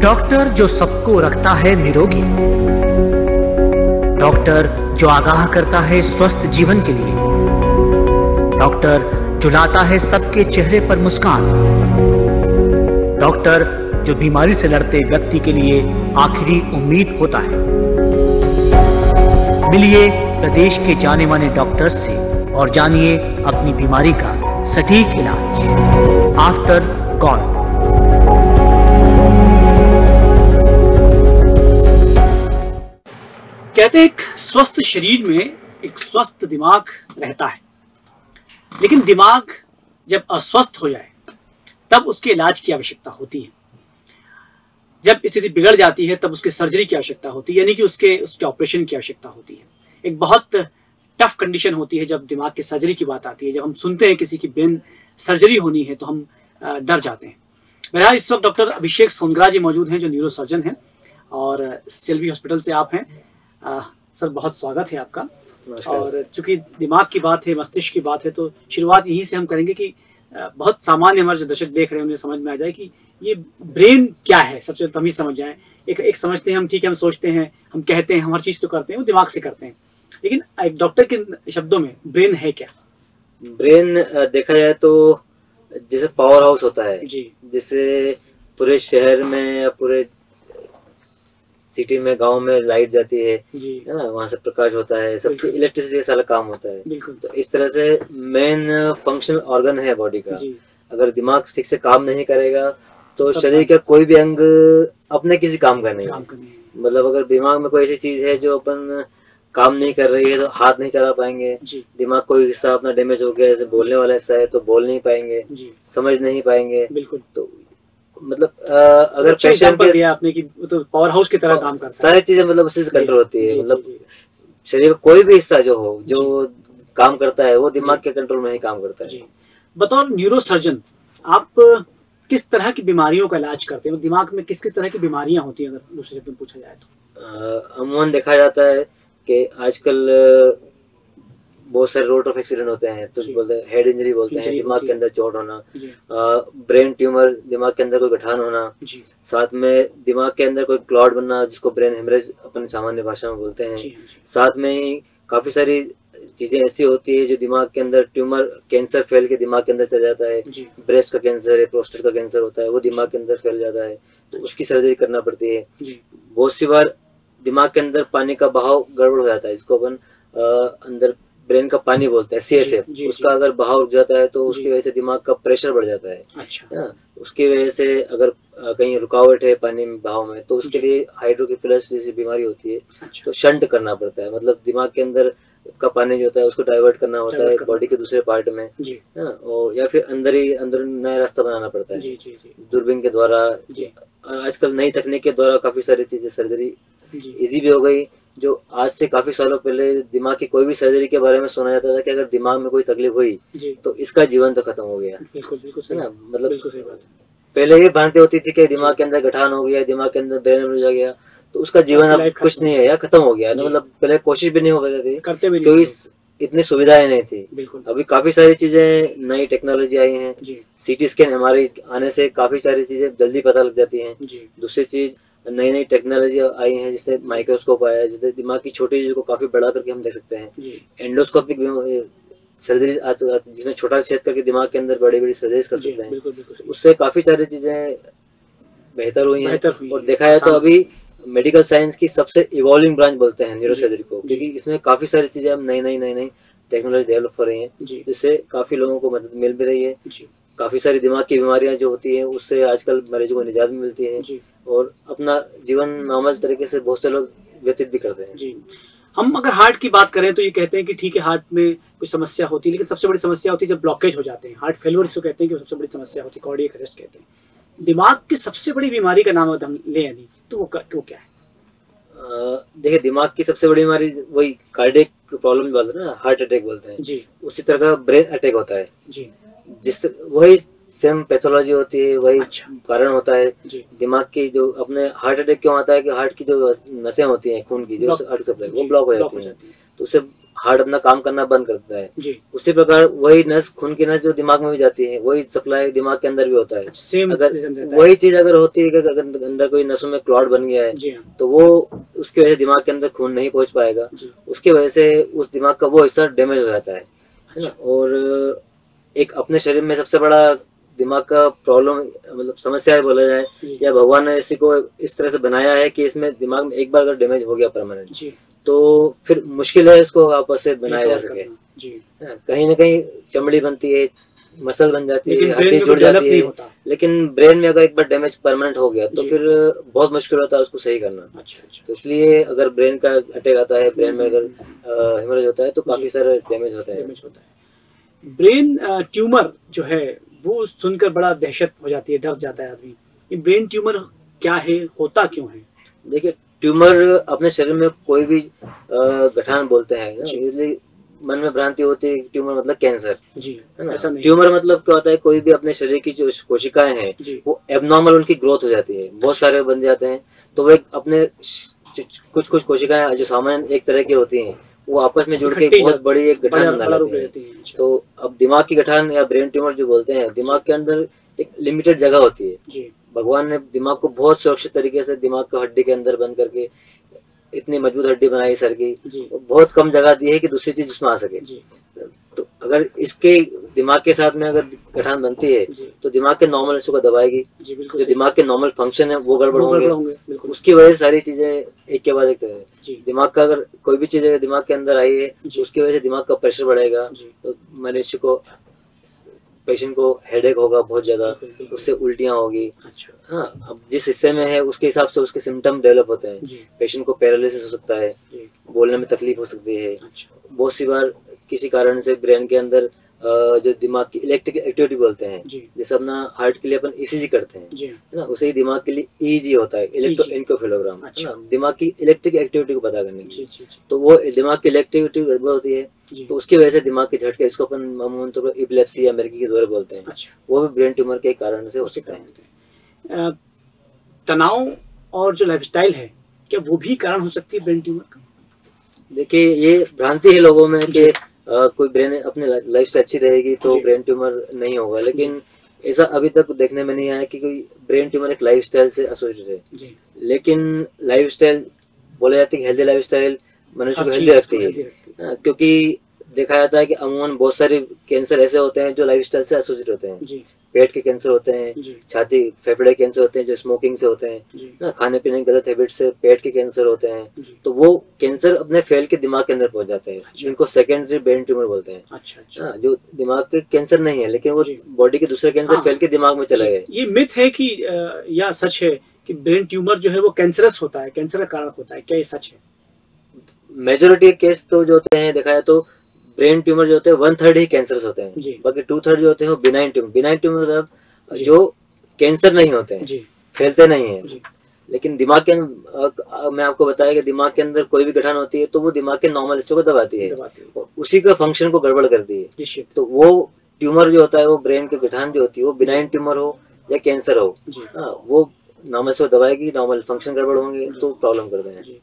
Doctor जो सबको रखता है निरोगी, डॉक्टर जो आगाह करता है स्वस्थ जीवन के लिए, डॉक्टर जो लाता है सबके चेहरे पर मुस्कान, डॉक्टर जो बीमारी से लड़ते व्यक्ति के लिए आखिरी उम्मीद होता है। मिलिए प्रदेश के जाने माने डॉक्टर्स से और जानिए अपनी बीमारी का सटीक इलाज। After God. कहते हैं एक स्वस्थ शरीर में एक स्वस्थ दिमाग रहता है, लेकिन दिमाग जब अस्वस्थ हो जाए तब उसके इलाज की आवश्यकता होती है। जब स्थिति बिगड़ जाती है तब उसके सर्जरी की आवश्यकता होती है, यानी कि उसके ऑपरेशन की आवश्यकता होती है। एक बहुत टफ कंडीशन होती है जब दिमाग की सर्जरी की बात आती है। जब हम सुनते हैं किसी की ब्रेन सर्जरी होनी है तो हम डर जाते हैं। बहरहाल इस वक्त डॉक्टर अभिषेक सोनग्रा जी मौजूद हैं जो न्यूरो सर्जन हैं और CLV हॉस्पिटल से आप हैं। सर बहुत स्वागत है आपका। और चूंकि दिमाग की बात है, मस्तिष्क की बात है, तो शुरुआत यहीं से हम करेंगे कि बहुत सामान्य हमारे जो दर्शक देख रहे हैं उन्हें समझ में आ जाए कि ये ब्रेन क्या है। सबसे पहले हम ही समझ जाए। एक समझते हैं हम, ठीक है, हम सोचते हैं, हम कहते हैं, हम हर चीज तो करते हैं, वो दिमाग से करते हैं, लेकिन एक डॉक्टर के शब्दों में ब्रेन है क्या? ब्रेन देखा जाए तो जैसे पावर हाउस होता है जी, जिससे पूरे शहर में या पूरे सिटी में, गांव में लाइट जाती है ना, वहां से प्रकाश होता है, सबसे इलेक्ट्रिसिटी का सारा काम होता है। बिल्कुल। तो इस तरह से मेन फंक्शनल ऑर्गन है बॉडी का। अगर दिमाग ठीक से काम नहीं करेगा तो शरीर का कोई भी अंग अपने किसी काम का नहीं है। मतलब अगर दिमाग में कोई ऐसी चीज है जो अपन काम नहीं कर रही है तो हाथ नहीं चला पाएंगे। दिमाग कोई हिस्सा अपना डैमेज हो गया, जैसे बोलने वाला हिस्सा है तो बोल नहीं पाएंगे, समझ नहीं पाएंगे। बिल्कुल। तो मतलब अगर पेशेंट को दिया आपने कि तो पावर हाउस की तरह काम करता है। सारी चीजें मतलब उसी से कंट्रोल होती है। मतलब शरीर का कोई भी हिस्सा जो हो, जो काम करता है वो दिमाग के कंट्रोल में ही काम करता है। बतौर न्यूरो सर्जन आप किस तरह की बीमारियों का इलाज करते हैं? दिमाग में किस किस तरह की बीमारियां होती हैं अगर दूसरे शब्द में पूछा जाए तो? अमूमन देखा जाता है कि आजकल बहुत सारे रोड ऑफ एक्सीडेंट होते हैं, तो बोलते हैं हेड इंजरी बोलते हैं, दिमाग के अंदर चोट होना, ब्रेन ट्यूमर, दिमाग के अंदर कोई गठान होना, साथ में दिमाग के अंदर कोई क्लॉट बनना जिसको ब्रेन हेमरेज अपन सामान्य भाषा में बोलते हैं। साथ में ही काफी सारी चीजें ऐसी होती है जो दिमाग के अंदर ट्यूमर, कैंसर फैल के दिमाग के अंदर चल जाता है। ब्रेस्ट का कैंसर है, प्रोस्टेट का कैंसर होता है, वो दिमाग के अंदर फैल जाता है तो उसकी सर्जरी करना पड़ती है। बहुत सी बार दिमाग के अंदर पानी का बहाव गड़बड़ हो जाता है, जिसको अपन अंदर ब्रेन का पानी बोलते हैं, CSF। उसका अगर बहाव रुक जाता है तो उसकी वजह से दिमाग का प्रेशर बढ़ जाता है। अच्छा। उसकी वजह से अगर कहीं रुकावट है पानी में, बहाव में, तो उसके लिए हाइड्रोकेफेलस जैसी बीमारी होती है। तो शंट करना पड़ता है, मतलब दिमाग के अंदर का पानी जो होता है उसको डाइवर्ट करना होता है बॉडी के दूसरे पार्ट में, और या फिर अंदर नया रास्ता बनाना पड़ता है दूरबीन के द्वारा। आजकल नई तकनीक के द्वारा काफी सारी चीजें, सर्जरी इजी भी हो गई। जो आज से काफी सालों पहले दिमाग की कोई भी सर्जरी के बारे में सुना जाता था कि अगर दिमाग में कोई तकलीफ हुई तो इसका जीवन तो खत्म हो गया। बिल्कुल है ना। मतलब पहले ये भ्रांति होती थी कि दिमाग के अंदर गठान हो गया, दिमाग के अंदर ब्रेन हेमरेज आ गया तो उसका जीवन अब कुछ नहीं है या खत्म हो गया। मतलब पहले कोशिश भी नहीं हो पाती थी क्योंकि इतनी सुविधाएं नहीं थी। अभी काफी सारी चीजें, नई टेक्नोलॉजी आई है। CT स्कैन हमारे आने से काफी सारी चीजें जल्दी पता लग जाती हैं। दूसरी चीज, नई नई टेक्नोलॉजी आई है, जिससे माइक्रोस्कोप आया है, जिससे दिमाग की छोटी चीजों को काफी बड़ा करके हम देख सकते हैं। एंडोस्कोपिक सर्जरी जिसमें छोटा छेद करके दिमाग के अंदर बड़ी बड़ी सर्जरी कर सकते हैं। उससे काफी सारी चीजें बेहतर हुई हैं। और देखा जाए तो अभी मेडिकल साइंस की सबसे इवॉल्विंग ब्रांच बोलते हैं न्यूरो सर्जरी को, क्योंकि इसमें काफी सारी चीजें अब नई टेक्नोलॉजी डेवलप हो रही है, जिससे काफी लोगों को मदद मिल भी रही है। काफी सारी दिमाग की बीमारियां जो होती हैं उससे आजकल मरीजों को निजात मिलती है और अपना जीवन नॉर्मल तरीके से बहुत से लोग व्यतीत भी करते हैं। हम अगर हार्ट की बात करें तो ये कहते हैं कि ठीक है, हार्ट में कुछ समस्या होती है, लेकिन सबसे बड़ी समस्या होती है जब ब्लॉकेज हो जाते हैं। हार्ट फेलियर इसको कहते हैं कि सबसे बड़ी समस्या होती है, कार्डियक अरेस्ट कहते हैं। दिमाग की सबसे बड़ी बीमारी का नाम अगर हम लें यदि तो वो क्या है? देखिए, दिमाग की सबसे बड़ी बीमारी वही कार्डियक प्रॉब्लम बोलते हैं ना, हार्ट अटैक बोलते हैं। उसी तरह का ब्रेन अटैक होता है। वही सेम पैथोलॉजी होती है, वही कारण होता है। दिमाग की जो अपने हार्ट अटैक क्यों आता है कि हार्ट की जो नसें होती हैं खून की, जो हार्ट सप्लाई, वो ब्लॉक हो जाती है। तो उससे हार्ट अपना काम करना बंद कर देता है। जी। उसी प्रकार वही नस, खून की नस जो दिमाग में भी जाती है, वही सप्लाई दिमाग के अंदर भी होता है। सेम अगर वही चीज अगर होती है कि अगर अंदर कोई नसों में क्लॉट बन गया है, तो वो उसकी वजह से दिमाग के अंदर खून नहीं पहुंच पाएगा, उसकी वजह से उस दिमाग का वो हिस्सा डैमेज हो जाता है ना। और एक अपने शरीर में सबसे बड़ा दिमाग का प्रॉब्लम मतलब समस्या है बोला जाए, या भगवान ने इसी को इस तरह से बनाया है कि इसमें दिमाग में एक बार अगर डैमेज हो गया परमानेंट, तो फिर मुश्किल है इसको वापस से बनाया जा सके। कहीं ना कहीं चमड़ी बनती है, मसल बन जाती है, हड्डी जुड़ जाती है, लेकिन ब्रेन में अगर एक बार डैमेज परमानेंट हो गया तो फिर बहुत मुश्किल होता है उसको सही करना। तो इसलिए अगर ब्रेन का अटैक आता है, ब्रेन में अगर हेमरेज होता है तो काफी सारा डैमेज होता है। ब्रेन ट्यूमर जो है वो सुनकर बड़ा दहशत हो जाती है, डर जाता है आदमी। ये ब्रेन ट्यूमर क्या है, होता क्यों है? देखिए, ट्यूमर अपने शरीर में कोई भी गठान बोलते हैं ना, इसलिए मन में भ्रांति होती है ट्यूमर मतलब कैंसर, है ना। ट्यूमर मतलब क्या होता है, कोई भी अपने शरीर की जो कोशिकाएं हैं वो एबनॉर्मल उनकी ग्रोथ हो जाती है, बहुत सारे बन जाते हैं, तो वो अपने कुछ कोशिकाएं जो सामान्य एक तरह की होती हैं वो आपस में जुड़ के बहुत बड़ी एक गठान बना लेती है। तो अब दिमाग की गठान या ब्रेन ट्यूमर जो बोलते हैं, दिमाग के अंदर एक लिमिटेड जगह होती है। भगवान ने दिमाग को बहुत सुरक्षित तरीके से दिमाग को हड्डी के अंदर बंद करके इतनी मजबूत हड्डी बनाई सर की, बहुत कम जगह दी है कि दूसरी चीज उसमें आ सके। तो अगर इसके दिमाग के साथ में अगर गठान बनती है तो दिमाग के नॉर्मल हिस्सों को दबाएगी, जो दिमाग के नॉर्मल फंक्शन है वो गड़बड़ होंगे, उसकी वजह से सारी चीजें एक के बाद एक दिमाग का अगर कोई भी चीज दिमाग के अंदर आई है तो उसकी वजह से दिमाग का प्रेशर बढ़ेगा, तो मनुष्य को, पेशेंट को हेडेक होगा बहुत ज्यादा, उससे उल्टियां होगी। हाँ, अब जिस हिस्से में है उसके हिसाब से उसके सिम्टम डेवलप होते हैं। पेशेंट को पैरालिसिस हो सकता है, बोलने में तकलीफ हो सकती है, बहुत सी बार किसी कारण से ब्रेन के अंदर जो दिमाग की इलेक्ट्रिक एक्टिविटी बोलते हैं, जैसे अपना हार्ट के लिए अपन ईसीजी करते हैं, है ना, उसे ही दिमाग के लिए ईजी होता है, इलेक्ट्रोएन्केफेलोग्राम, है ना, दिमाग की इलेक्ट्रिक एक्टिविटी को पता करने की। तो वो दिमाग की इलेक्ट्रिविटी गड़बड़ होती है तो उसकी वजह से दिमाग के झटके, इसको अपन मामूली तौर पर इपिलेप्सी या मिर्गी के दौरे बोलते हैं, वो भी ब्रेन ट्यूमर के कारण से हो सकता है। तनाव और जो लाइफस्टाइल है, क्या वो भी कारण हो सकती है ब्रेन ट्यूमर का? देखिए, ये भ्रांति है लोगों में कि कोई ब्रेन अपनी लाइफस्टाइल अच्छी रहेगी तो ब्रेन ट्यूमर नहीं होगा, लेकिन ऐसा अभी तक देखने में नहीं आया कि कोई ब्रेन ट्यूमर एक लाइफस्टाइल से एसोसिएटेड है। लेकिन लाइफस्टाइल बोला जाता है कि हेल्दी लाइफस्टाइल मनुष्य को हेल्दी रखती है, क्योंकि देखा जाता है कि अमूमन बहुत सारे कैंसर ऐसे होते हैं जो लाइफस्टाइल से एसोसिएट होते हैं। पेट के कैंसर होते हैं, छाती फेफड़े कैंसर होते हैं जो स्मोकिंग से होते हैं, खाने पीने की गलत हैबिट से पेट के कैंसर होते हैं, तो वो कैंसर अपने फैल के दिमाग के अंदर पहुंच जाते हैं, जिनको सेकेंडरी ब्रेन ट्यूमर बोलते हैं। जो दिमाग के कैंसर नहीं है लेकिन वो बॉडी के दूसरे कैंसर फैल के दिमाग में चला गया। ये मिथ है कि या सच है कि ब्रेन ट्यूमर जो है वो कैंसरस होता है, कैंसर का कारण होता है, क्या ये सच है? मेजोरिटी केस तो जो होते हैं देखा जाए तो ब्रेन ट्यूमर जो होते हैं 1/3 ही कैंसर होते हैं, बाकी 2/3 जो होते हैं वो बिनाइन ट्यूमर। बिनाइन ट्यूमर मतलब जो कैंसर नहीं होते हैं, फैलते नहीं है, लेकिन दिमाग के मैं आपको बताया कि दिमाग के अंदर कोई भी गठान होती है तो वो दिमाग के नॉर्मल हिस्सों को दबाती है, उसी का फंक्शन को गड़बड़ करती है। तो वो ट्यूमर जो होता है, वो ब्रेन के गठान जो होती है, वो बिनाइन ट्यूमर हो या कैंसर हो, वो नॉर्मल हिस्सों को दबाएगी, नॉर्मल फंक्शन गड़बड़ होंगे तो प्रॉब्लम करते हैं।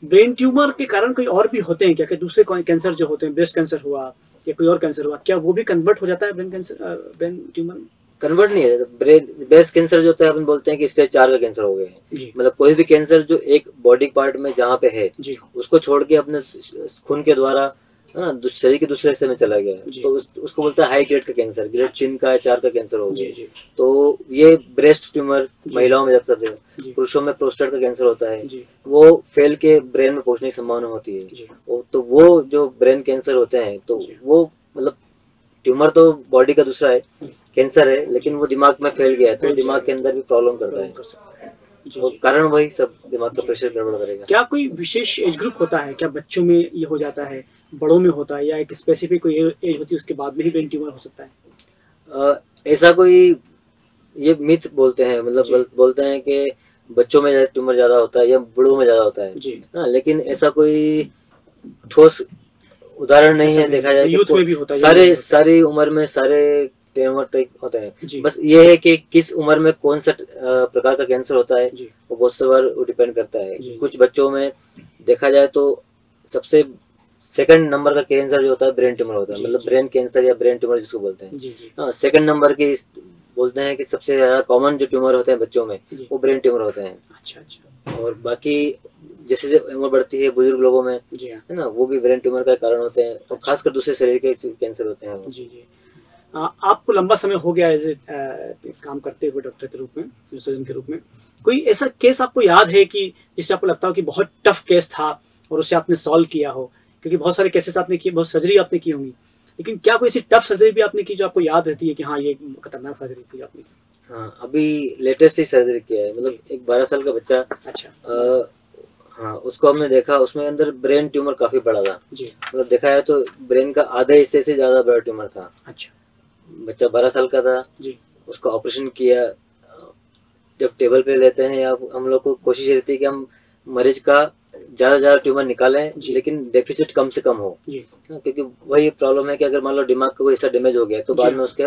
ब्रेन ट्यूमर के कारण कोई और भी होते हैं क्या? कि दूसरे कैंसर जो होते हैं, ब्रेस्ट कैंसर हुआ या कोई और कैंसर हुआ, क्या वो भी कन्वर्ट हो जाता है ब्रेन ट्यूमर? कन्वर्ट नहीं है। ब्रेस्ट कैंसर जो होता है अपन बोलते हैं कि स्टेज 4 का कैंसर हो गया है, मतलब कोई भी कैंसर जो एक बॉडी पार्ट में जहाँ पे है उसको छोड़ के अपने खून के द्वारा, है ना, शरीर के दूसरे हिस्से में चला गया, तो उसको बोलते हैं हाई ग्रेड का कैंसर, ग्रेड 3 का 4 का कैंसर हो गया। तो ये ब्रेस्ट ट्यूमर महिलाओं में ज्यादातर है, पुरुषों में प्रोस्टेट का कैंसर होता है, वो फैल के ब्रेन में पहुंचने की संभावना होती है। तो वो जो ब्रेन कैंसर होते हैं तो वो मतलब ट्यूमर तो बॉडी का दूसरा है, कैंसर है, लेकिन वो दिमाग में फैल गया है तो दिमाग के अंदर भी प्रॉब्लम करता है, तो कारण वही सब दिमाग का प्रेशर गड़बड़ करेगा। क्या कोई विशेष एज ग्रुप होता है? क्या बच्चों में ये हो जाता है, बड़ों में होता है, या एक स्पेसिफिक कोई एज होती है उसके बाद में ही ब्रेन ट्यूमर हो सकता है? ऐसा कोई ये मिथ बोलते हैं, मतलब बोलते हैं कि बच्चों में ट्यूमर ज्यादा होता है या बूढ़ों में ज्यादा होता है, हाँ, लेकिन ऐसा कोई ठोस उदाहरण नहीं है। देखा जाए यूथ में भी होता है, सारी उम्र में सारे ट्यूमर होते हैं, बस ये है कि किस उम्र में कौन सा प्रकार का कैंसर होता है वो बहुत से बार डिपेंड करता है। कुछ बच्चों में देखा जाए तो सबसे सेकंड नंबर का कैंसर जो होता है ब्रेन ट्यूमर होता है, जी, मतलब जी। ब्रेन कैंसर या ब्रेन ट्यूमर जिसको बोलते हैं। जी जी हाँ, सेकंड नंबर की बोलते हैं कि सबसे ज्यादा कॉमन जो ट्यूमर होते हैं बच्चों में जी। वो ब्रेन ट्यूमर होते हैं। अच्छा अच्छा। और बाकी जैसे जैसे उम्र बढ़ती है बुजुर्ग लोगों में, जी हाँ। है ना, वो भी ब्रेन ट्यूमर का कारण होते हैं, और अच्छा। खासकर दूसरे शरीर के कैंसर होते हैं वो। जी जी। आपको लंबा समय हो गया एज इस काम करते हुए डॉक्टर के रूप में, सर्जन के रूप में, कोई ऐसा केस आपको याद है कि जिससे आपको लगता हो कि बहुत टफ केस था और उसे आपने सॉल्व किया हो? क्योंकि बहुत सारे केसेस आपने किए, बहुत सर्जरी आपने की होंगी, लेकिन क्या कोई ऐसी टफ सर्जरी भी आपने की जो आपको याद रहती है कि हाँ ये खतरनाक सर्जरी थी आपने की? हाँ, अभी लेटेस्ट ही सर्जरी किया है, मतलब एक 12 साल का बच्चा। अच्छा। हाँ, उसको हमने देखा, उसमें अंदर ब्रेन ट्यूमर काफी बड़ा था। जी। मतलब देखा है तो ब्रेन का आधे हिस्से से ज्यादा बड़ा ट्यूमर था। अच्छा। बच्चा 12 साल का था जी। उसका ऑपरेशन किया। जब टेबल पे लेते हैं या हम लोग को कोशिश रहती है कि हम मरीज का ज्यादा ट्यूमर निकालें, लेकिन डेफिसिट कम से कम हो। जी। क्योंकि वही प्रॉब्लम है कि अगर मान लो दिमाग का कोई हिस्सा डैमेज हो गया तो बाद में उसके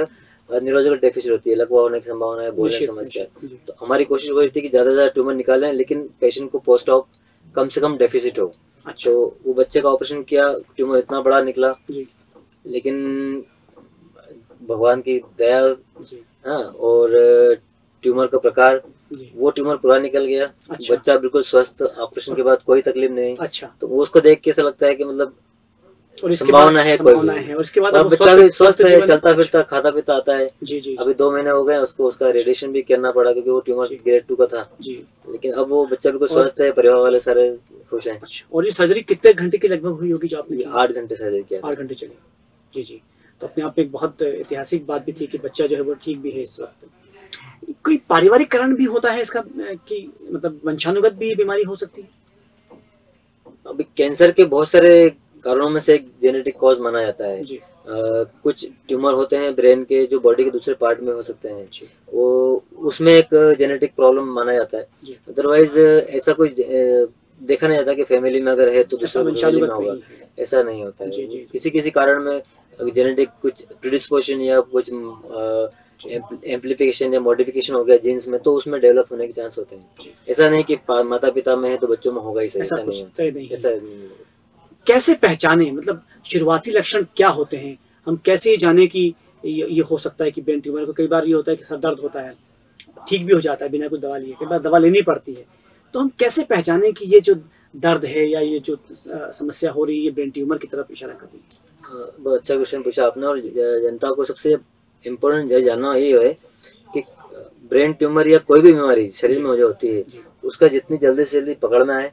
न्यूरोलॉजिकल डेफिसिट होती है, लकवा होने की संभावना है, बोलने की समस्या है। तो हमारी कोशिश वही थी कि ज्यादा ट्यूमर निकालें, लेकिन पेशेंट को पोस्ट ऑप कम से कम डेफिसिट हो। अच्छा। तो वो बच्चे का ऑपरेशन किया, ट्यूमर इतना बड़ा निकला, लेकिन भगवान की दया, हाँ, और ट्यूमर का प्रकार, वो ट्यूमर पूरा निकल गया। अच्छा। बच्चा बिल्कुल स्वस्थ, ऑपरेशन के बाद कोई तकलीफ नहीं। अच्छा। तो वो उसको देख के ऐसा लगता है कि मतलब और संभावना है, कोई है, और इसके बाद और बच्चा भी स्वस्थ है, चलता फिरता खाता पीता आता है। जी जी। अभी 2 महीने हो गए उसको, उसका रेडिएशन भी करना पड़ा क्योंकि वो ट्यूमर ग्रेड 2 का था। जी। लेकिन अब वो बच्चा बिल्कुल स्वस्थ है, परिवार वाले सारे खुश हैं। और ये सर्जरी कितने घंटे की लगभग हुई होगी जो आपने? 8 घंटे सर्जरी किया। 8 घंटे चली। जी जी। तो अपने आप में एक बहुत ऐतिहासिक बात भी थी कि बच्चा जो है वो ठीक भी है इस वक्त। कोई पारिवारिक कारण भी होता है इसका कि मतलब वंशानुगत भी बीमारी हो सकती है? अभी कैंसर के बहुत सारे कारणों में से एक जेनेटिक कॉज माना जाता है। कुछ ट्यूमर होते हैं ब्रेन के जो बॉडी के दूसरे पार्ट में हो सकते हैं, वो उसमें एक जेनेटिक प्रॉब्लम माना जाता है। अदरवाइज ऐसा कोई देखा नहीं जाता कि फैमिली में अगर है तो दूसरे फैमिली में होगा, ऐसा नहीं होता है। किसी किसी कारण में जेनेटिक कुछ प्रिडिस्पोजिशन या कुछ एम्प्लीफिकेशन या मॉडिफिकेशन हो गया जीन्स में, तो उसमें डेवलप होने के चांस होते हैं। ऐसा नहीं कि माता पिता में है तो बच्चों में होगा ही, ऐसा नहीं। ऐसा कैसे पहचाने, मतलब शुरुआती लक्षण क्या होते हैं? हम कैसे जाने कि ये हो सकता है कि ब्रेन ट्यूमर? को कई बार ये होता है कि सर दर्द होता है, ठीक भी हो जाता है बिना कोई दवा लिए, कई बार दवा लेनी पड़ती है। तो हम कैसे पहचाने कि ये जो दर्द है या ये जो समस्या हो रही है ब्रेन ट्यूमर की तरफ इशारा कर रही है? बहुत अच्छा क्वेश्चन पूछा आपने। और जनता को सबसे इम्पोर्टेंट जानना ये है कि ब्रेन ट्यूमर या कोई भी बीमारी शरीर में जो होती है उसका जितनी जल्दी से जल्दी पकड़ में आए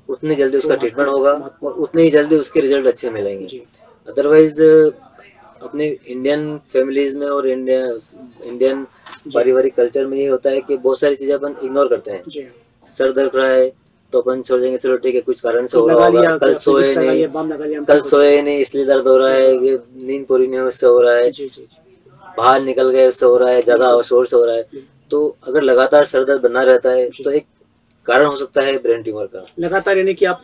उतनी जल्दी उसका ट्रीटमेंट होगा और उतनी ही जल्दी उसके रिजल्ट अच्छे मिलेंगे। अदरवाइज अपने इंडियन फैमिलीज में और इंडियन पारिवारिक कल्चर में ये होता है कि बहुत सारी चीजें अपन इग्नोर करते हैं। सर दर्द रहा है तो अपन छोड़ देंगे, चलो ठीक है कुछ कारण से हो रहा होगा, कल सोए नहीं इसलिए दर्द हो रहा है, ये नींद पूरी नहीं हो इससे हो रहा है, बाहर निकल गए उससे हो रहा है, ज्यादा शोर से हो रहा है। तो अगर लगातार सर दर्द बना रहता है तो एक कारण हो सकता है ब्रेन ट्यूमर का। लगातार यानी कि आप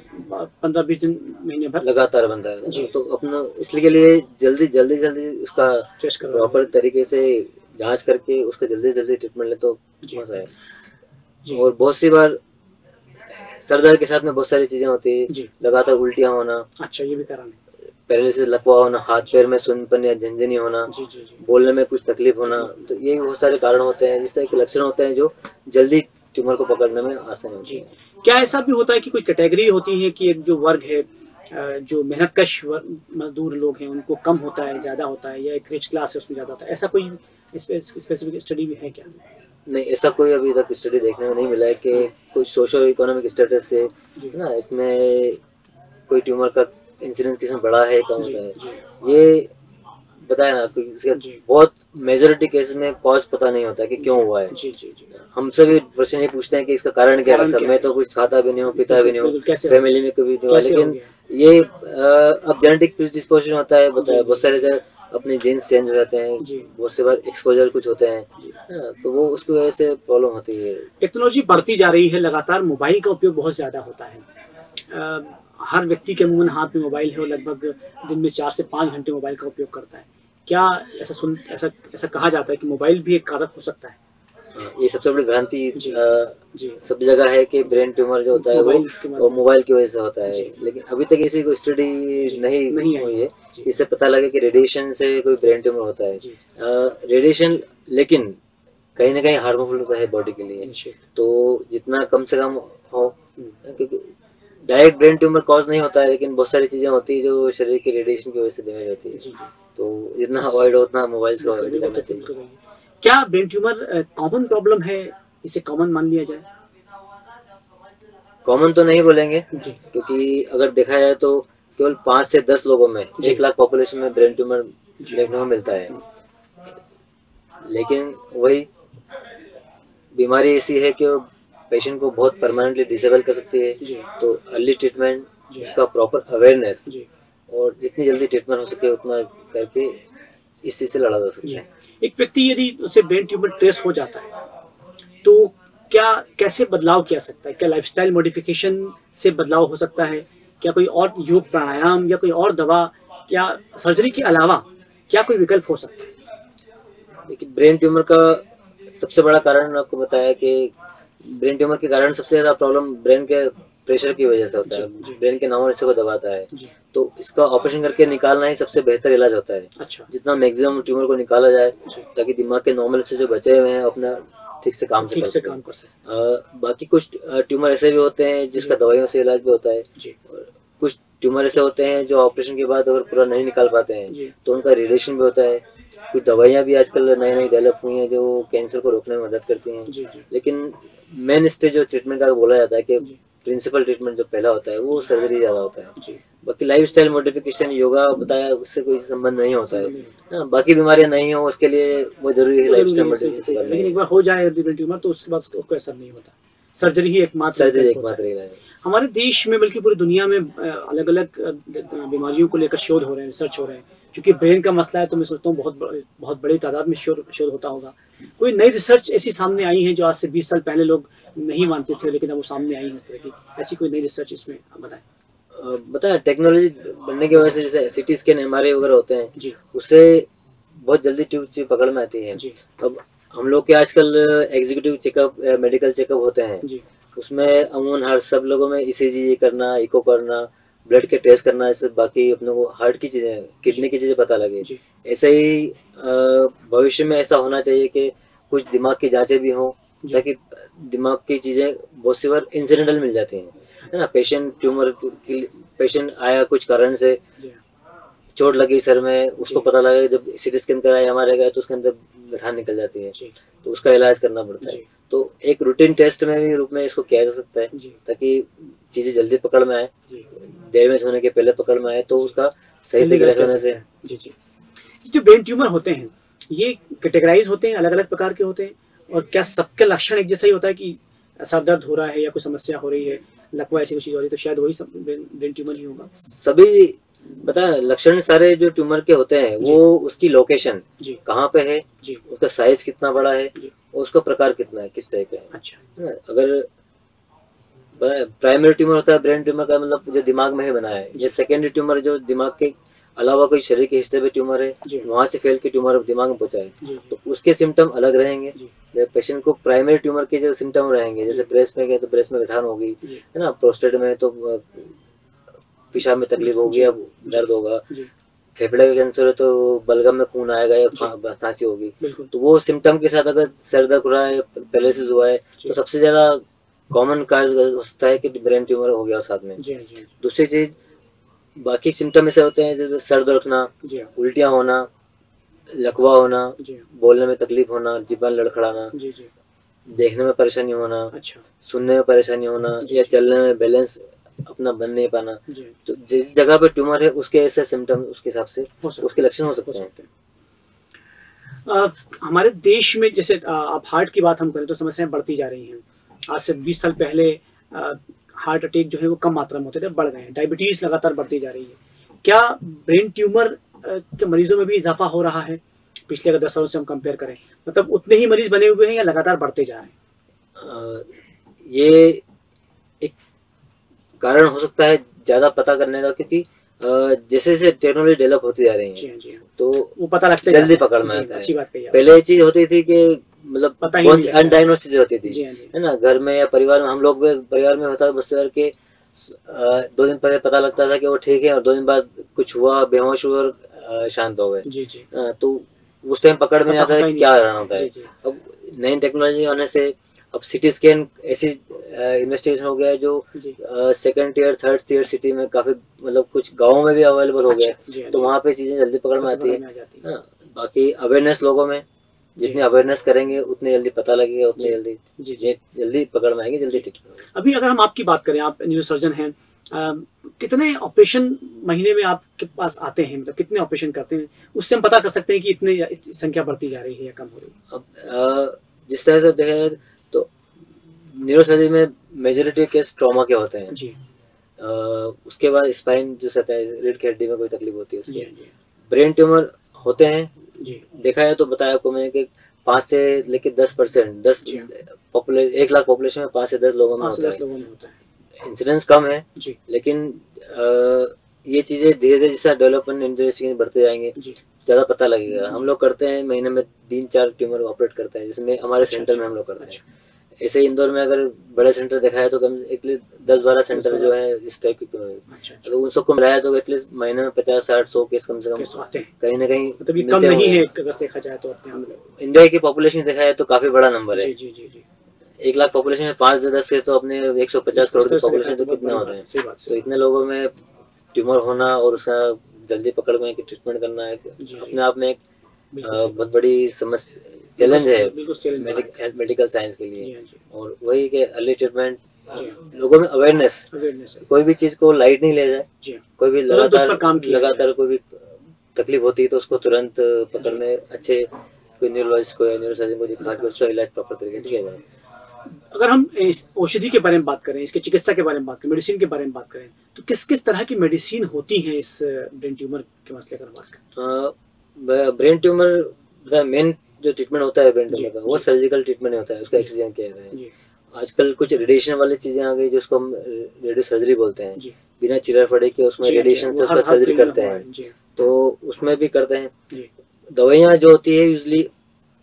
15-20 दिन महीने भर लगातार बनता है तो अपना इसलिए के लिए जल्दी उसका प्रॉपर तरीके से जांच करके उसका जल्दी ट्रीटमेंट ले तो मजा है। और बहुत सी बार सर दर्द के साथ में बहुत सारी चीजें होती है, लगातार उल्टियां होना, अच्छा ये भी कारण है, पैरालिसिस लकवा होना, हाथ पैर में सुन्नपन या झंझनी होना, बोलने में कुछ तकलीफ होना, तो ये बहुत सारे कारण होते हैं, इस तरह के लक्षण होते हैं जो जल्दी ट्यूमर को पकड़ने में आसान होती है। क्या ऐसा भी होता है कि कोई कैटेगरी होती है कि एक जो वर्ग है, जो मेहनतकश मजदूर लोग हैं उनको कम होता है, ज्यादा होता है, या एक रिच क्लास है उसमें ज्यादा होता है, ऐसा कोई स्पेसिफिक स्टडी भी है क्या? नहीं, ऐसा कोई अभी तक स्टडी देखने में नहीं मिला है कि कोई सोशल इकोनॉमिक स्टेटस से ना इसमें कोई ट्यूमर का इंसिडेंस किसमें बड़ा है कम होता है, ये बताया ना। बहुत मेजोरिटी केस में कॉज पता नहीं होता कि क्यों हुआ है। हम सभी प्रश्न ये पूछते हैं कि इसका कारण क्या है। मैं तो कुछ खाता भी नहीं हूँ, पीता भी नहीं हूँ, फैमिली में कभी नहीं हुआ, लेकिन ये अब जेनेटिक प्रिडिस्पोजिशन होता है। बताया बहुत सारे अपने जीन्स चेंज हो जाते हैं, बहुत से बार एक्सपोजर कुछ होते हैं, तो वो उसकी वजह से प्रॉब्लम होती है। टेक्नोलॉजी बढ़ती जा रही है, लगातार मोबाइल का उपयोग बहुत ज्यादा होता है, हर व्यक्ति के मुंह में हाथ में मोबाइल है और लगभग दिन में 4 से 5 घंटे मोबाइल का उपयोग करता है। क्या ऐसा कहा जाता है कि मोबाइल भी एक कारक हो सकता है? ये सबसे बड़ी भ्रांति जी सब जगह है कि ब्रेन ट्यूमर जो होता है वो मोबाइल की वजह से होता है, लेकिन अभी तक ऐसी कोई स्टडी नहीं हुई है इससे पता लगे कि रेडिएशन से कोई ब्रेन ट्यूमर होता है। रेडिएशन लेकिन कहीं ना कहीं हार्मफुल होता है बॉडी के लिए, तो जितना कम से कम हो, क्योंकि डायरेक्ट ब्रेन ट्यूमर कॉज नहीं होता है लेकिन बहुत सारी चीजें होती है जो शरीर की रेडिएशन की वजह से डैमेज होती है, तो जितना अवॉइड हो उतना मोबाइल से अवॉइड करना चाहिए। क्या ब्रेन ट्यूमर कॉमन प्रॉब्लम है, इसे कॉमन मान लिया जाए? कॉमन तो नहीं बोलेंगे क्योंकि अगर देखा जाए तो केवल 5 से 10 लोगों में 1 लाख पॉपुलेशन में ब्रेन ट्यूमर देखने को मिलता है, लेकिन वही बीमारी ऐसी है कि पेशेंट को बहुत परमानेंटली डिसेबल कर सकती है, तो अर्ली ट्रीटमेंट, इसका प्रॉपर अवेयरनेस और जितनी जल्दी ट्रीटमेंट हो सके उतना करके इस चीज से लड़ा जा सकता है। एक व्यक्ति यदि उसे ब्रेन ट्यूमर ट्रेस हो जाता है तो क्या कैसे बदलाव किया सकता है? क्या लाइफस्टाइल मॉडिफिकेशन से बदलाव हो सकता है? क्या कोई और योग प्राणायाम या कोई और दवा, क्या सर्जरी के अलावा क्या कोई विकल्प हो सकता है? देखिए, ब्रेन ट्यूमर का सबसे बड़ा कारण आपको बताया कि ब्रेन ट्यूमर के कारण सबसे ज्यादा प्रॉब्लम ब्रेन के प्रेशर की वजह से होता है, ब्रेन के नॉर्मल हिस्से को दबाता है, तो इसका ऑपरेशन करके निकालना ही सबसे बेहतर इलाज होता है। अच्छा। जितना मैक्सिमम ट्यूमर को निकाला जाए ताकि दिमाग के नॉर्मल हिस्से जो बचे हुए हैं अपना ठीक से काम कर सके। बाकी कुछ ट्यूमर ऐसे भी होते हैं जिसका दवाइयों से इलाज भी होता है, कुछ ट्यूमर ऐसे होते हैं जो ऑपरेशन के बाद अगर पूरा नहीं निकाल पाते हैं तो उनका रेडिएशन भी होता है। कुछ दवाइयाँ भी आजकल नई डेवलप हुई हैं जो कैंसर को रोकने में मदद करती हैं, लेकिन मेन स्टेज जो ट्रीटमेंट का बोला जाता है कि प्रिंसिपल ट्रीटमेंट जो पहला होता है वो सर्जरी ज्यादा होता है। बाकी लाइफस्टाइल मॉडिफिकेशन, योगा बताया, उससे कोई संबंध नहीं होता है। बाकी बीमारियां नहीं हो उसके लिए वो जरूरी है लाइफस्टाइल मॉडिफिकेशन, लेकिन एक बार हो जाए ट्यूमर तो उसके बाद उसको असर नहीं होता, सर्जरी ही एकमात्र इलाज है। हमारे देश में बल्कि पूरी दुनिया में अलग अलग बीमारियों को लेकर शोध हो रहे हैं, रिसर्च हो रहे हैं। क्योंकि ब्रेन का मसला है तो मैं सोचता हूँ बहुत बड़ी तादाद में शोध होता होगा। कोई नई रिसर्च ऐसी सामने आई है जो आज से 20 साल पहले लोग नहीं मानते थे लेकिन अब वो सामने आई है, इस तरह की ऐसी कोई नई रिसर्च इसमें बताएं? टेक्नोलॉजी बनने की वजह से जैसे सिटी स्कैन एमआरआई वगैरह होते हैं उससे बहुत जल्दी ट्यूब पकड़ में आती है। अब हम लोग के आजकल एग्जीक्यूटिव चेकअप, मेडिकल चेकअप होते हैं, उसमें अमूमन हर सब लोगों में ईसीजी करना, इको करना, ब्लड के टेस्ट करना, ऐसे बाकी अपने को हार्ट की चीजें, किडनी की चीजें पता लगे। ऐसे ही भविष्य में ऐसा होना चाहिए कि कुछ दिमाग की जांचें भी हो ताकि दिमाग की चीजें बहुत सी बार इंसिडेंटल मिल जाती हैं, है ना। पेशेंट आया कुछ कारण से, चोट लगी सर में, उसको पता लगा जब सीटी स्कैन कराया हमारे गए तो उसके अंदर गठान निकल जाती है, तो उसका इलाज करना पड़ता है। तो एक रूटीन टेस्ट में भी रूप में इसको किया जा सकता है ताकि चीजें जल्दी पकड़ में आए, डैमेज होने के पहले पकड़ में आए, तो उसका सही तरीके से। जो ब्रेन ट्यूमर होते हैं ये कैटेगराइज होते हैं, अलग अलग प्रकार के होते हैं, और क्या सबके लक्षण एक जैसा ही होता है कि सर दर्द हो रहा है या कोई समस्या हो रही है, लकवा ऐसी कुछ चीज हो रही है तो शायद वही ब्रेन ट्यूमर ही होगा? सभी पता है लक्षण सारे जो ट्यूमर के होते हैं वो उसकी लोकेशन कहाँ पे है, उसका साइज कितना बड़ा है और उसका प्रकार कितना है, किस टाइप का है। अच्छा। अगर प्राइमरी ट्यूमर होता है ब्रेन ट्यूमर का मतलब जो दिमाग में ही बना है, ये सेकेंडरी ट्यूमर जो दिमाग के अलावा कोई शरीर के हिस्से पे ट्यूमर है, वहां से फैल के ट्यूमर दिमाग में पहुंचा है, तो उसके सिम्टम अलग रहेंगे। पेशेंट को प्राइमरी ट्यूमर के जो सिम्टम रहेंगे, जैसे ब्रेस्ट में गए तो ब्रेस्ट में गठान होगी, है ना, प्रोस्टेट में तो पेशाब में तकलीफ होगी या दर्द होगा, फेफड़े का कैंसर है तो बलगम में खून आएगा या खांसी होगी। तो वो सिम्टम के साथ अगर सर दर्द हो रहा है, पैरालिसिस हुआ है, तो सबसे ज्यादा कॉमन कारण हो सकता है कि ब्रेन ट्यूमर हो गया साथ में। दूसरी चीज, बाकी सिम्टम ऐसे होते हैं जैसे सर दर्द उठना, उल्टियां होना, लकवा होना, बोलने में तकलीफ होना, जीभन लड़खड़ाना, देखने में परेशानी होना, सुनने में परेशानी होना, या चलने में बैलेंस अपना बन नहीं पाना। तो जिस जगह पे ट्यूमर है उसके ऐसे सिम्टम उसके हिसाब से उसके लक्षण हो सकते हैं। हमारे देश में जैसे आप हार्ट की बात हम करें तो समस्याएं बढ़ती जा रही हैं। आज से 20 साल पहले हार्ट अटैक जो है वो कम मात्रा में होते थे, बढ़ गए हैं। डायबिटीज लगातार बढ़ती जा रही है। क्या ब्रेन ट्यूमर के मरीजों में भी इजाफा हो रहा है पिछले 10 सालों से हम कंपेयर करें? मतलब उतने ही मरीज बने हुए हैं या लगातार बढ़ते जा रहे हैं? ये एक कारण हो सकता है ज्यादा पता करने का, क्योंकि जैसे जैसे टेक्नोलॉजी डेवलप होती जा रही है तो वो पता लगता है, जल्दी पकड़ में आता है। अच्छी बात कही। पहले ये चीज होती थी कि मतलब पता ही नहीं अनडायग्नोस्ड चीजें होती थी, जी हाँ जी। है ना। घर में या परिवार में, हम लोग भी परिवार में होता है बच्चे करके 2 दिन पहले पता लगता था कि वो ठीक है और 2 दिन बाद कुछ हुआ, बेहोश हुआ और शांत हो गए। जी जी। तो उस टाइम पकड़ में नहीं आता है क्या रहना होता है। जी जी। अब नई टेक्नोलॉजी आने से अब सिटी स्कैन ऐसी इन्वेस्टिगेशन हो गया है जो second tier third tier city में काफी, मतलब कुछ गाँव में भी अवेलेबल हो गया, तो वहाँ पे चीजें जल्दी पकड़ में आती है। बाकी अवेयरनेस लोगों में, जितनी अवेयरनेस करेंगे उतनी जल्दी पता लगेगा, उतनी जल्दी पकड़ में आएंगे, जल्दी ट्रीटमेंट होगा। अभी अगर हम आपकी बात करें, आप न्यूरोसर्जन हैं, कितने ऑपरेशन महीने में आपके पास आते हैं, मतलब कितने ऑपरेशन करते हैं, उससे हम पता कर सकते हैं कि इतनी संख्या बढ़ती जा रही है या कम हो रही है? अब जिस तरह से देखा जाए तो न्यूरोसर्जरी में मेजोरिटी केस ट्रॉमा के होते हैं जी। उसके बाद स्पाइन जो रहता है, रीढ़ की हड्डी में कोई तकलीफ होती है उसकी, ब्रेन ट्यूमर होते हैं जी। देखा है तो बताया आपको मैंने कि 5 से लेके 10%, 1 लाख पॉपुलेशन में 5 से 10 लोगों में होता है। इंसिडेंस कम है जी, लेकिन ये चीजें धीरे धीरे जैसा डेवलपमेंट इंटरेस्टिंग बढ़ते जाएंगे ज्यादा पता लगेगा। हम लोग करते हैं महीने में 3-4 ट्यूमर ऑपरेट करते हैं, जिसमें हमारे सेंटर में हम लोग करते हैं। ऐसे इंदौर में अगर बड़े सेंटर देखा है तो कम एटलीस्ट 10-12 सेंटर जो है इस टाइप की तो उन सबको मिलाया तो एटलीस्ट महीने में 50-60-100 केस कम से कम कहीं ना कहीं मतलब कम नहीं है अगर देखा जाए तो। इंडिया की पॉपुलेशन देखा है तो काफी बड़ा नंबर है। 1 लाख पॉपुलेशन में 5 से 10 के तो अपने 150 करोड़ की पॉपुलेशन तो कितना होता है। तो इतने लोगों में ट्यूमर होना और उसका जल्दी पकड़ में ट्रीटमेंट करना है अपने आप में एक बहुत बड़ी समस्या, चैलेंज है मेडिकल साइंस के लिए। और वही के अर्ली ट्रीटमेंट, लोगों में अवेयरनेस, कोई भी चीज को लाइट नहीं ले जाए, कोई भी लगातार कोई भी तकलीफ होती है तो उसको तुरंत पकड़ में अच्छे कोई न्यूरोलॉजिस्ट को या न्यूरोसर्जन को दिखा के उसका इलाज प्रॉपर तरीके से किया जाए। अगर हम औषधि के बारे में बात करें, इसके चिकित्सा के बारे में बात करें, मेडिसिन के बारे में बात करें, तो किस किस तरह की मेडिसिन होती है इस ब्रेन ट्यूमर के मसले का बात करें? ब्रेन ट्यूमर मेन जो ट्रीटमेंट होता है ब्रेन ट्यूमर का वो सर्जिकल ट्रीटमेंट होता है, उसका एक्सीजन किया जाता है। आजकल कुछ रेडिएशन वाली चीजें आ गई जिसको हम रेडियो सर्जरी बोलते हैं, बिना चिरा फड़े के उसमें रेडिएशन से उसका सर्जरी करते हैं, तो उसमें भी करते हैं। दवाइयाँ जो होती है यूजली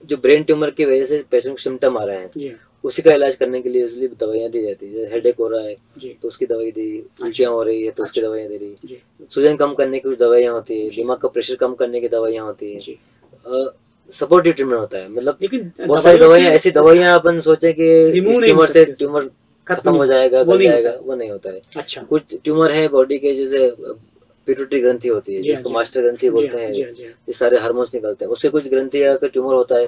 जो ब्रेन ट्यूमर की वजह से पेशेंट को सिम्टम आ रहे हैं उसी का इलाज करने के लिए यूजली दवाइयाँ दी जाती है। जैसे हेडेक हो रहा है तो उसकी दवाई दी, उल्टियाँ हो रही है तो उसकी दवाइयाँ दे रही, सूजन कम करने की कुछ दवाइयाँ होती है, दिमाग का प्रेशर कम करने की दवाइयाँ होती है, सपोर्टिव ट्रीटमेंट होता है। मतलब बहुत सारी दवाइयाँ, ऐसी दवाइयाँ अपन सोचे कि ट्यूमर से ट्यूमर खत्म हो जाएगा, वो नहीं होता है। अच्छा, कुछ ट्यूमर है बॉडी के, जैसे पिट्यूटरी ग्रंथि होती है जिसको मास्टर ग्रंथि बोलते हैं, ये सारे हार्मोन्स निकलते हैं, उससे कुछ ग्रंथि या फिर ट्यूमर होता है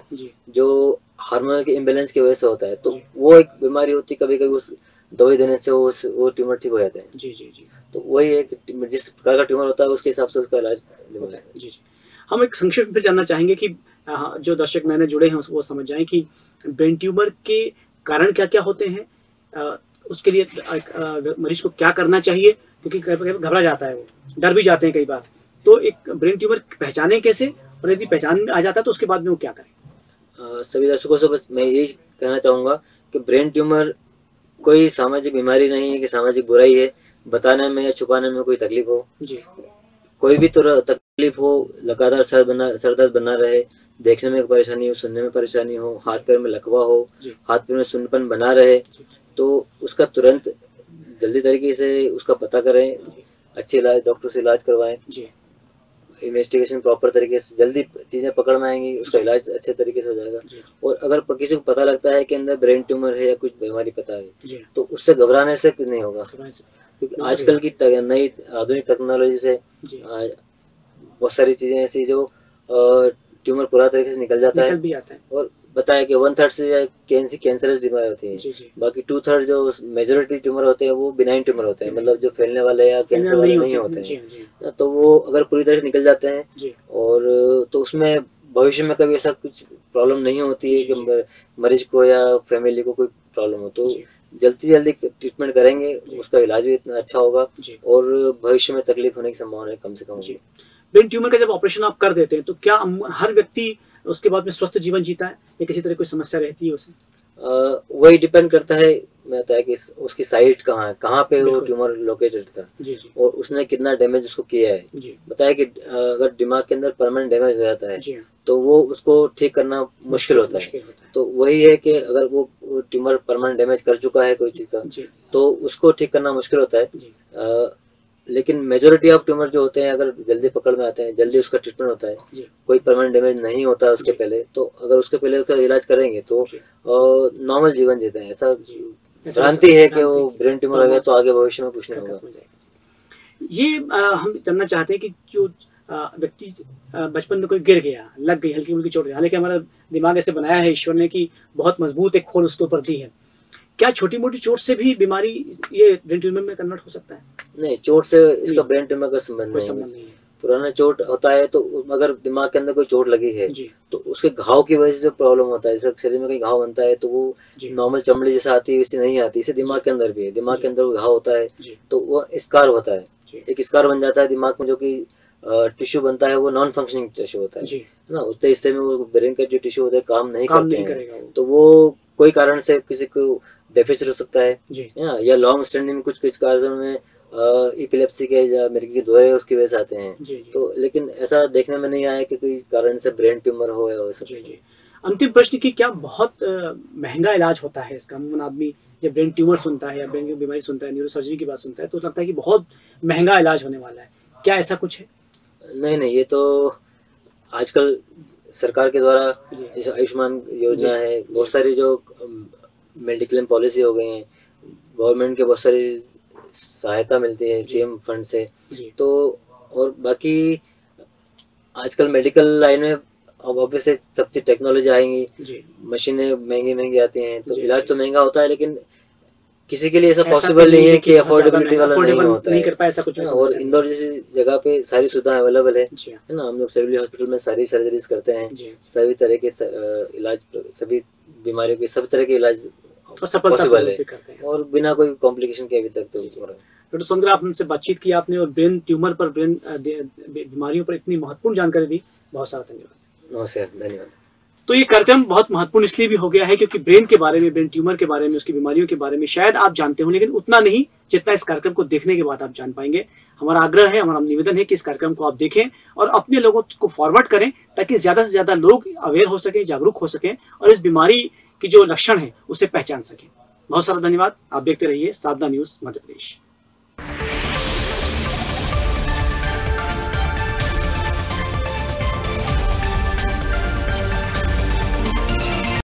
जो हार्मोनल के इम्बैलेंस की वजह से होता है, तो वो एक बीमारी होती है। कभी कभी उस दवाई देने से वो ट्यूमर ठीक हो जाते हैं। जी जी जी। तो वही एक जिस प्रकार का ट्यूमर होता है उसके हिसाब से उसका इलाज होता है। जी जी। हम एक संक्षिप्त में जानना चाहेंगे कि जो दर्शक नए जुड़े हैं वो समझ जाएं कि ब्रेन ट्यूमर के कारण क्या क्या होते हैं, उसके लिए मरीज को क्या करना चाहिए, क्योंकि घबरा जाता है, वो डर भी जाते हैं कई बार। तो एक ब्रेन ट्यूमर पहचाने कैसे, और यदि पहचान आ जाता है तो उसके बाद में वो क्या करें? सभी दर्शकों से बस मैं यही कहना चाहूंगा कि ब्रेन ट्यूमर कोई सामाजिक बीमारी नहीं है कि सामाजिक बुराई है, बताने में या छुपाने में कोई तकलीफ हो जी, कोई भी तकलीफ हो, लगातार सर दर्द बना रहे, देखने में परेशानी हो, सुनने में परेशानी हो, हाथ पैर में लकवा हो, हाथ पैर में सुन्नपन बना रहे, तो उसका तुरंत जल्दी तरीके से उसका पता करें, अच्छे इलाज डॉक्टर से इलाज करवाएं, इन्वेस्टिगेशन प्रॉपर तरीके से, जल्दी चीजें पकड़ में आएंगी, उसका इलाज अच्छे तरीके से हो जाएगा। और अगर किसी को पता लगता है कि अंदर ब्रेन ट्यूमर है या कुछ बीमारी पता है तो उससे घबराने से नहीं होगा, क्योंकि आजकल की नई आधुनिक टेक्नोलॉजी से बहुत सारी चीजें ऐसी जो ट्यूमर पूरा तरीके से निकल जाता है और बताया कि 1/3 से कैंसरस बीमारी होती है, बाकी 2/3 जो मेजोरिटी ट्यूमर होते हैं वो बिनाइन ट्यूमर होते हैं, मतलब जो फैलने वाले या कैंसर वाले नहीं होते हैं। तो वो अगर पूरी तरह से निकल जाते हैं और तो उसमें भविष्य में कभी ऐसा कुछ प्रॉब्लम नहीं होती है कि मरीज को या फैमिली को कोई प्रॉब्लम हो। तो जल्दी ट्रीटमेंट करेंगे, उसका इलाज भी इतना अच्छा होगा और भविष्य में तकलीफ होने की संभावना कम से कम होगी। ब्रेन ट्यूमर का जब ऑपरेशन आप कर देते हैं तो क्या हर व्यक्ति उसके बाद में स्वस्थ जीवन जीता है या किसी तरह कोई समस्या रहती है उसे? वही डिपेंड करता है कहता है कि उसकी साइट कहाँ है, कहाँ पे वो ट्यूमर लोकेटेड था और उसने कितना डैमेज उसको किया है। बताया कि अगर दिमाग के अंदर परमानेंट डैमेज हो जाता है तो वो उसको ठीक करना मुश्किल होता है। तो वही है कि अगर वो ट्यूमर परमानेंट डैमेज कर चुका है कोई चीज का तो उसको ठीक करना मुश्किल होता है। लेकिन मेजोरिटी ऑफ ट्यूमर जो होते हैं अगर जल्दी पकड़ में आते हैं, जल्दी उसका ट्रीटमेंट होता है, कोई परमानेंट डैमेज नहीं होता है उसके पहले, तो अगर उसके पहले उसका इलाज करेंगे तो नॉर्मल जीवन जीते हैं। ऐसा भ्रांति है कि वो ब्रेन ट्यूमर हो गया तो आगे भविष्य में कुछ नहीं होगा। ये हम जानना चाहते हैं कि जो व्यक्ति बचपन में कोई गिर गया, लग गई, हल्की मुल्की चोट, हालांकि हमारा दिमाग ऐसे बनाया है ईश्वर ने कि बहुत मजबूत एक खोल उसके ऊपर दी है, क्या छोटी मोटी चोट से भी बीमारी ये ब्रेन ट्यूमर में कन्वर्ट हो सकता है? नहीं, चोट से इसका ब्रेन ट्यूमर का संबंध नहीं है। पुराना चोट होता है तो अगर दिमाग के अंदर कोई चोट लगी है तो उसके घाव की वजह से जो प्रॉब्लम होता है, जैसे शरीर में कोई घाव बनता है तो वो नॉर्मल चमड़ी जैसे आती है वैसे नहीं आती, इसे दिमाग के अंदर भी है। दिमाग के अंदर वो घाव होता है तो वो स्कार होता है, एक स्कार बन जाता है दिमाग में, जो कि टिश्यू बनता है वो नॉन फंक्शनिंग टिश्यू होता है ना। उतने हिस्से में वो ब्रेन का जो टिश्यू होता है काम नहीं करते हैं, तो वो कोई कारण से किसी को डेफिसिट हो सकता है या लॉन्ग स्टैंडिंग कुछ कारणों में इपिलेप्सी के या मिर्गी के दौरे उसकी वजह से आते हैं। तो लेकिन ऐसा देखने में नहीं आया कि कोई कारण से ब्रेन ट्यूमर हो या वैसा। अंतिम प्रश्न की क्या बहुत महंगा इलाज होता है इसका? अमूमन आदमी जब ब्रेन ट्यूमर सुनता है या ब्रेन की बीमारी सुनता है, न्यूरोसर्जरी की बात सुनता है तो लगता है कि बहुत महंगा इलाज होने वाला है, क्या ऐसा कुछ है? नहीं, ये तो आजकल सरकार के द्वारा जैसे आयुष्मान योजना है, बहुत सारी जो मेडिक्लेम पॉलिसी हो गई है, गवर्नमेंट के बहुत सारी सहायता मिलती है सीएम फंड से। तो और बाकी आजकल मेडिकल लाइन में अब ऑब्वियसली सब चीज टेक्नोलॉजी आएंगी, मशीनें महंगी आती हैं, तो इलाज तो महंगा होता है, लेकिन किसी के लिए ऐसा पॉसिबल नहीं है कि अफोर्डेबिलिटी वाला नहीं होता है। ऐसा कुछ और इंदौर जैसी जगह पे सारी सुविधा अवेलेबल है ना। हम लोग सिविल हॉस्पिटल में सारी सर्जरीज करते हैं, सभी तरह के इलाज, सभी बीमारियों के सभी तरह के इलाज पॉसिबल है और बिना कोई कॉम्प्लिकेशन के अभी तक तो। डॉक्टर सुंदर, आप हमसे बातचीत की आपने और ब्रेन ट्यूमर पर, ब्रेन बीमारियों पर इतनी महत्वपूर्ण जानकारी दी, बहुत सारा धन्यवाद। नमस्कार, धन्यवाद। तो ये कार्यक्रम बहुत महत्वपूर्ण इसलिए भी हो गया है क्योंकि ब्रेन के बारे में, ब्रेन ट्यूमर के बारे में, उसकी बीमारियों के बारे में शायद आप जानते हो, लेकिन उतना नहीं जितना इस कार्यक्रम को देखने के बाद आप जान पाएंगे। हमारा आग्रह है, हमारा निवेदन है कि इस कार्यक्रम को आप देखें और अपने लोगों को फॉरवर्ड करें ताकि ज्यादा से ज्यादा लोग अवेयर हो सकें, जागरूक हो सकें और इस बीमारी की जो लक्षण है उसे पहचान सकें। बहुत सारा धन्यवाद। आप देखते रहिए साधना न्यूज मध्य प्रदेश।